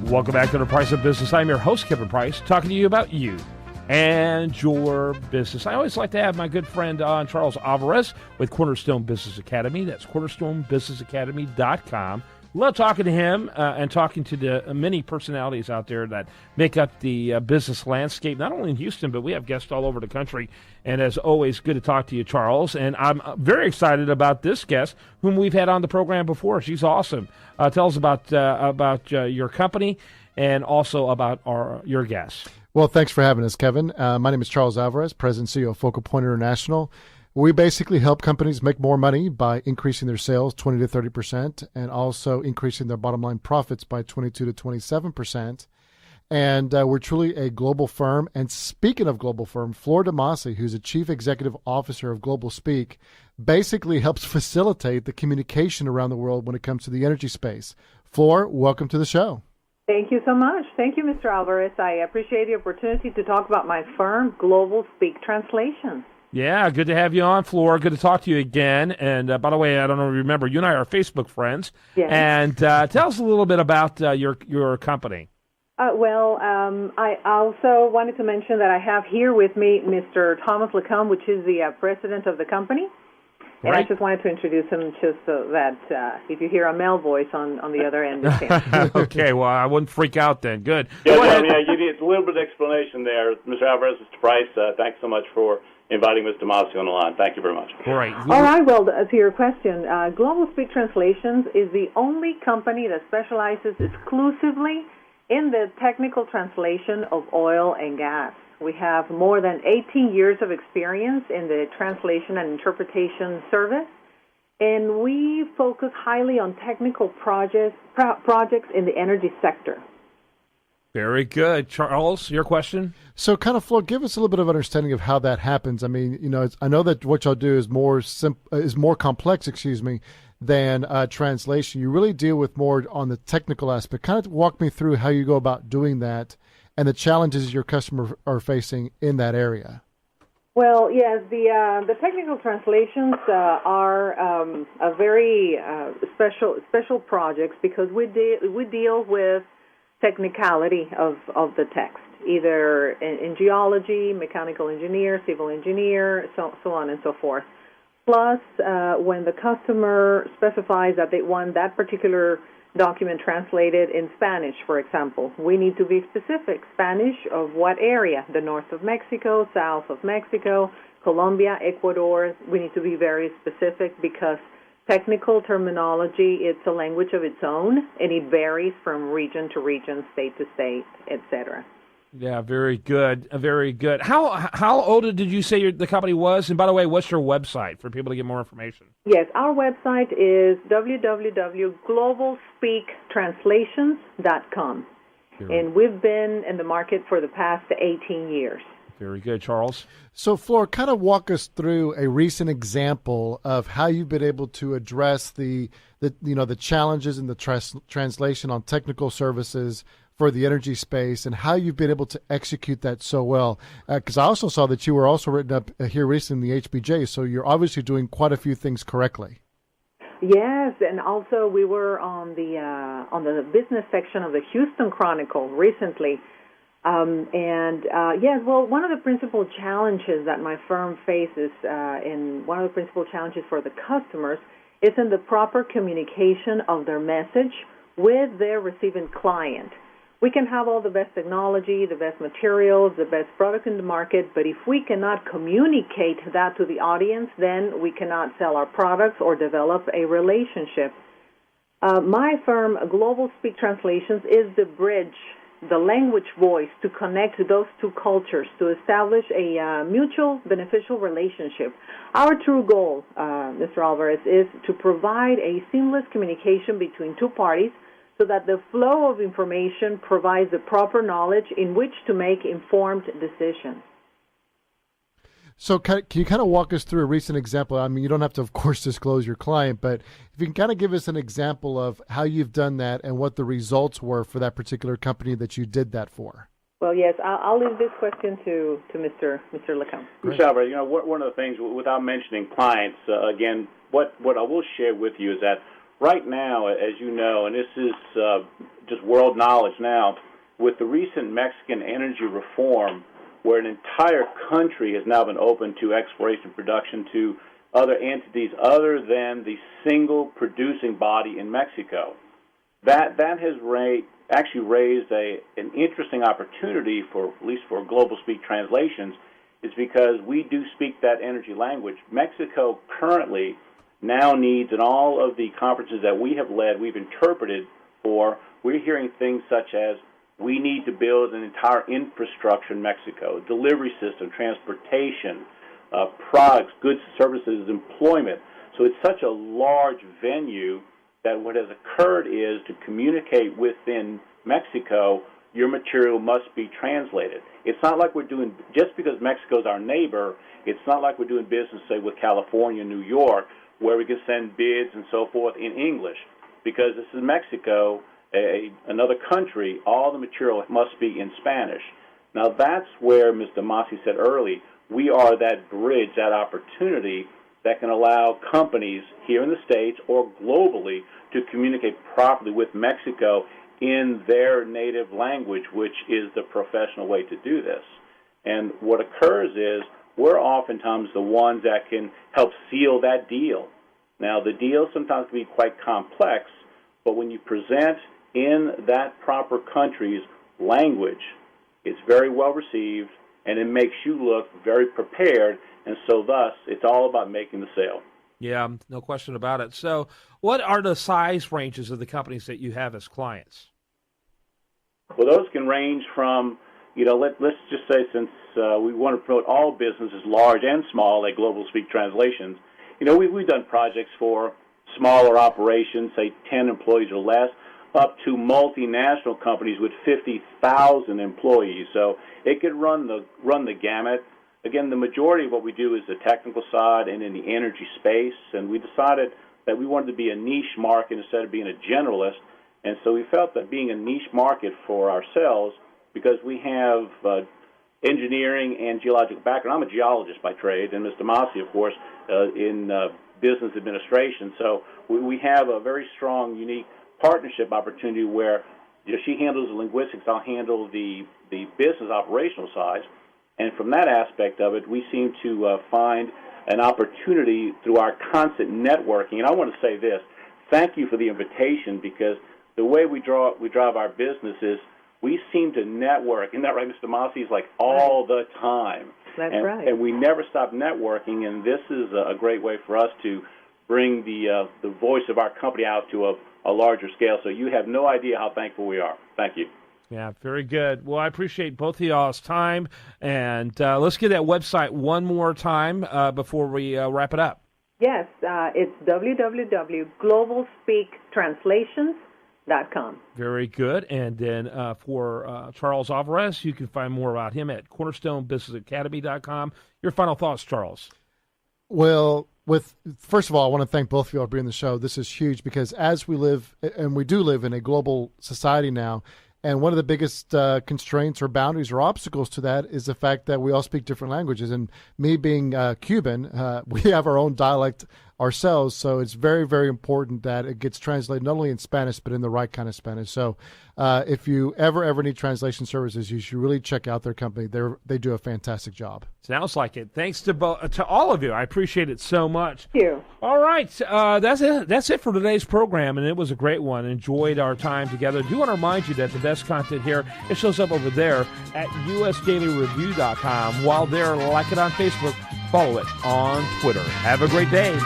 Welcome back to The Price of Business. I'm your host, Kevin Price, talking to you about you and your business. I always like to have my good friend Charles Alvarez with Cornerstone Business Academy. That's cornerstonebusinessacademy.com. Love talking to him and talking to the many personalities out there that make up the business landscape, not only in Houston, but we have guests all over the country. And as always, good to talk to you, Charles. And I'm very excited about this guest, whom we've had on the program before. She's awesome. Tell us about your company and also about your guests. Well, thanks for having us, Kevin. My name is Charles Alvarez, President and CEO of Focal Point International. We basically help companies make more money by increasing their sales 20 to 30% and also increasing their bottom line profits by 22 to 27%. And we're truly a global firm. And speaking of global firm, Flor Dimassi, who's a Chief Executive Officer of Global Speak, basically helps facilitate the communication around the world when it comes to the energy space. Flor, welcome to the show. Thank you so much. Thank you, Mr. Alvarez. I appreciate the opportunity to talk about my firm, Global Speak Translation. Yeah, good to have you on, Flor. Good to talk to you again. And by the way, I don't know if you remember, you and I are Facebook friends. Yes. And tell us a little bit about your company. I also wanted to mention that I have here with me Mr. Thomas LaCombe, which is the president of the company. And Right. I just wanted to introduce him just so that if you hear a male voice on the other end, it's him. Okay, well, I wouldn't freak out then. Good. Yeah, Go ahead. give you a little bit of explanation there. Mr. Alvarez, Mr. Price, thanks so much for inviting Mr. Dimassi on the line. Thank you very much. Great. All right, well, to your question, Global Speak Translations is the only company that specializes exclusively in the technical translation of oil and gas. We have more than 18 years of experience in the translation and interpretation service, and we focus highly on technical projects in the energy sector. Very good. Charles, your question? So kind of, Flor, give us a little bit of understanding of how that happens. I mean, I know that what y'all do is more complex, than translation. You really deal with more on the technical aspect. Kind of walk me through how you go about doing that and the challenges your customers are facing in that area. Well, yes, the technical translations are a very special projects because we deal with technicality of the text, either in geology, mechanical engineer, civil engineer, so on and so forth. Plus, when the customer specifies that they want that particular document translated in Spanish, for example, we need to be specific. Spanish of what area? The north of Mexico, south of Mexico, Colombia, Ecuador. We need to be very specific because technical terminology, it's a language of its own, and it varies from region to region, state to state, etc. Yeah, very good. Very good. How old did you say the company was? And by the way, what's your website for people to get more information? Yes, our website is www.globalspeaktranslations.com. And we've been in the market for the past 18 years. Very good, Charles. So, Flor, kind of walk us through a recent example of how you've been able to address the challenges in the translation on technical services for the energy space and how you've been able to execute that so well. Because I also saw that you were also written up here recently in the HBJ, so you're obviously doing quite a few things correctly. Yes, and also we were on the business section of the Houston Chronicle recently. One of the principal challenges that my firm faces, and one of the principal challenges for the customers, is in the proper communication of their message with their receiving client. We can have all the best technology, the best materials, the best product in the market, but if we cannot communicate that to the audience, then we cannot sell our products or develop a relationship. My firm, Global Speak Translations, is the bridge, the language voice to connect those two cultures, to establish a mutual beneficial relationship. Our true goal, Mr. Alvarez, is to provide a seamless communication between two parties so that the flow of information provides the proper knowledge in which to make informed decisions. So can you kind of walk us through a recent example? I mean, you don't have to, of course, disclose your client, but if you can kind of give us an example of how you've done that and what the results were for that particular company that you did that for. Well, yes, I'll leave this question to Mr. LaCombe. Mr. Alvarez, one of the things, without mentioning clients, again, what I will share with you is that right now, as you know, and this is just world knowledge now, with the recent Mexican energy reform, where an entire country has now been open to exploration and production to other entities other than the single producing body in Mexico. That has actually raised an interesting opportunity for, at least for global speak translations, is because we do speak that energy language. Mexico currently now needs, in all of the conferences that we have led, we've interpreted for, we're hearing things such as, we need to build an entire infrastructure in Mexico, delivery system, transportation, products, goods, services, employment. So it's such a large venue that what has occurred is to communicate within Mexico, your material must be translated. It's not like we're doing, just because Mexico's our neighbor, it's not like we're doing business, say, with California, New York, where we can send bids and so forth in English. Because this is Mexico, another country, all the material must be in Spanish. Now that's where Ms. Dimassi said early, we are that bridge, that opportunity that can allow companies here in the States or globally to communicate properly with Mexico in their native language, which is the professional way to do this. And what occurs is we're oftentimes the ones that can help seal that deal. Now, the deal sometimes can be quite complex, but when you present in that proper country's language, it's very well received, and it makes you look very prepared, and so thus it's all about making the sale. Yeah, no question about it. So what are the size ranges of the companies that you have as clients? Well, those can range from, let's just say, since we want to promote all businesses, large and small, like Global Speak Translations, we've done projects for smaller operations, say 10 employees or less, up to multinational companies with 50,000 employees. So it could run the gamut. Again, the majority of what we do is the technical side and in the energy space, and we decided that we wanted to be a niche market instead of being a generalist. And so we felt that being a niche market for ourselves, because we have engineering and geological background. I'm a geologist by trade, and Ms. Dimassi, of course, in business administration. So we have a very strong, unique partnership opportunity where she handles the linguistics, I'll handle the business operational side. And from that aspect of it, we seem to find an opportunity through our constant networking. And I want to say this, thank you for the invitation, because the way we drive our business is we seem to network. Isn't that right, Mr. Dimassi? It's like all the time. That's right. And we never stop networking, and this is a great way for us to bring the voice of our company out to a larger scale. So you have no idea how thankful we are. Thank you. Yeah, very good. Well, I appreciate both of y'all's time, and let's get that website one more time before we wrap it up. Yes, it's www.globalspeaktranslations.com. Very good. And then for Charles Alvarez, you can find more about him at cornerstonebusinessacademy.com. Your final thoughts, Charles? Well, first of all, I want to thank both of you for being on the show. This is huge because as we live, and we do live in a global society now, and one of the biggest constraints or boundaries or obstacles to that is the fact that we all speak different languages. And me being Cuban, we have our own dialect ourselves, so it's very, very important that it gets translated not only in Spanish but in the right kind of Spanish. So if you ever need translation services, you should really check out their company. They do a fantastic job. Sounds like it. Thanks to all of you. I appreciate it so much. Thank you. All right, that's it for today's program, and it was a great one. Enjoyed our time together. I do want to remind you that the best content here, it shows up over there at usdailyreview.com. While there, like it on Facebook, follow it on Twitter. Have a great day.